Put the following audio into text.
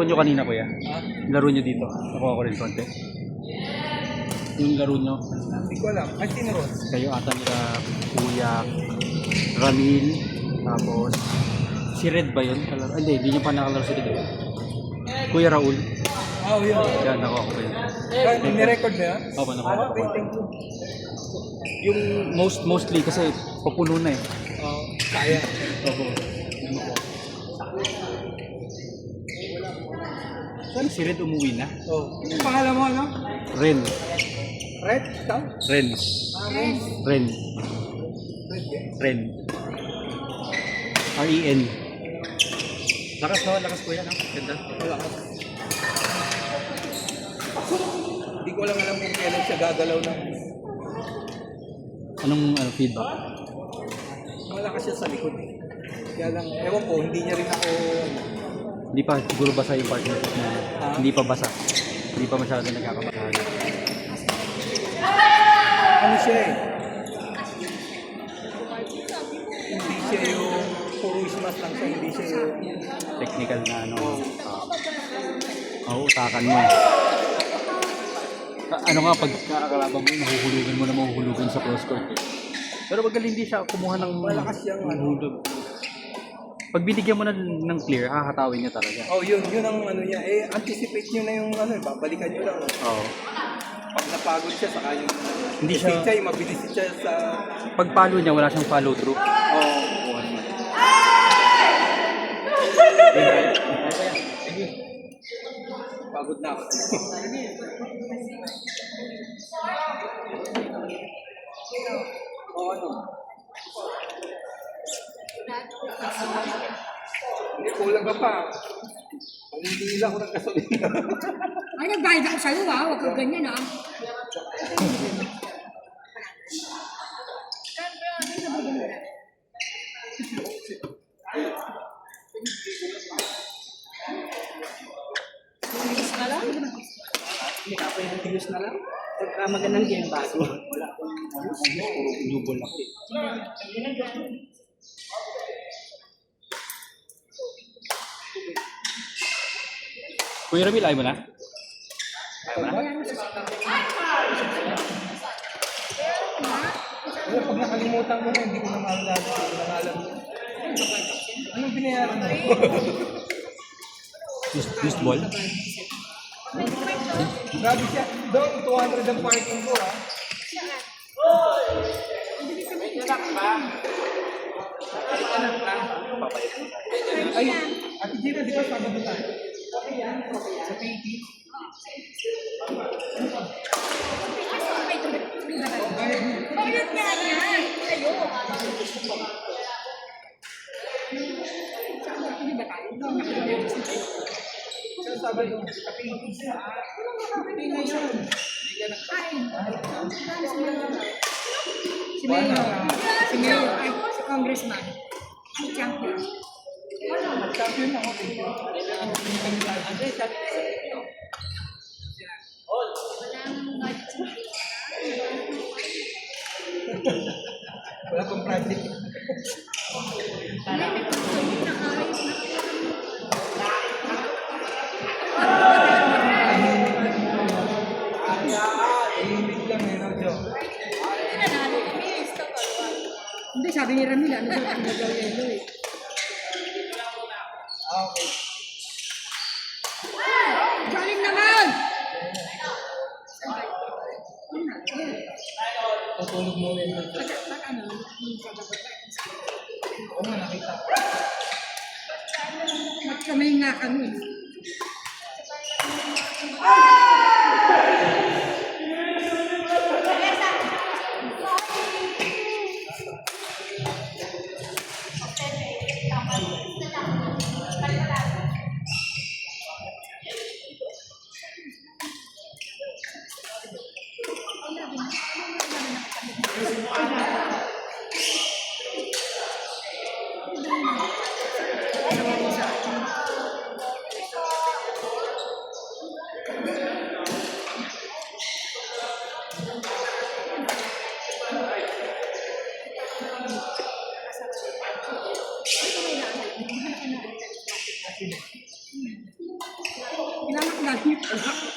Laro nyo kanina kuya. Ha? Laro nyo dito. Nakuha ko rin konti. Yung laro nyo. Hindi ko alam. Ay, sino ron? Kayo ata nila Kuya Ramil. Tapos si Red ba yun? Kalaro? Hindi, hindi nyo pa nakalaro si Red. Kuya Raul. Oh, yun. Yan, nakuha ko yun. Ni-record mo yan? Opo, nakuha ko. Okay, thank you. Yung mostly kasi papuno na eh. Oh, kaya. Opo. Saan si Red umuwi na? Oh. Yung pangalan mo, ano? Ren. Red? Ikaw? Ren. Ren. Ren. Red, eh. Ren. R-E-N. Lakas no? Lakas kuya no? Ganda. Wala ka. Hindi ko lang alam kung kailan siya gagalaw ng... Anong feedback? Malakas siya sa likod eh. Kaya lang, ewan ko, hindi niya rin ako... Hindi pa siguro basa yung partnership na hindi pa basa. Hindi pa masyado nagkakabasahan. Ano siya eh? Hindi siya yung puro ismas lang siya, hindi siya yung... Technical na ano. Utakan mo. Ano nga pag kakalaban mo, mahuhulugan sa cross court. Pero pag hindi siya kumuha ng Malakas siyang hulog. Pag binigyan mo ng clear, hahatawin niya talaga. Oh, yun ang ano niya. Eh, anticipate niyo na yung ano, babalikan niyo lang. Oo. Pag napagod siya, saka yung... Hindi siya... Siya, mabilis siya sa... Pag follow niya, wala siyang follow through. Oh. Pagod na ako. Ano? Hindi, kulang ka pa. Hindi lang ako ng gasolina. Ay, nagbayad ako sa'yo ha. Huwag kang ganyan ha. Tigis na lang. Hindi ka pwede tigis na lang. Pagka magandang game bago. Wala akong Puro inubol ako eh. Kuya Ramil, ayaw mo na? Ayaw mo na? Wala, pag nakalimutan mo na, hindi ko na maalala. Hindi ko na alam. Anong binayaran mo? Used ball? Grabe siya. Doon, 200 ang parking ko ha. Ay, Ate Gina, di ba Sabado tayo? Sa PET? Bakit nga yan? Ayo. Sa Sabado, sa PET siya. Hindi ngayon. Si Mayor. Si Mayor. Ay, si Congressman. Ang champion. Champion ako. Wala pang project. Tahimik lang eh, no, Jo? Hindi, sabi ni Ramil, ano daw ang nagaw yelo eh. Okay. Galing naman! Tutulog mo rin. Pag ano, yung sasagot na. Oo nga, nakita. Magkamay nga kami. Wala.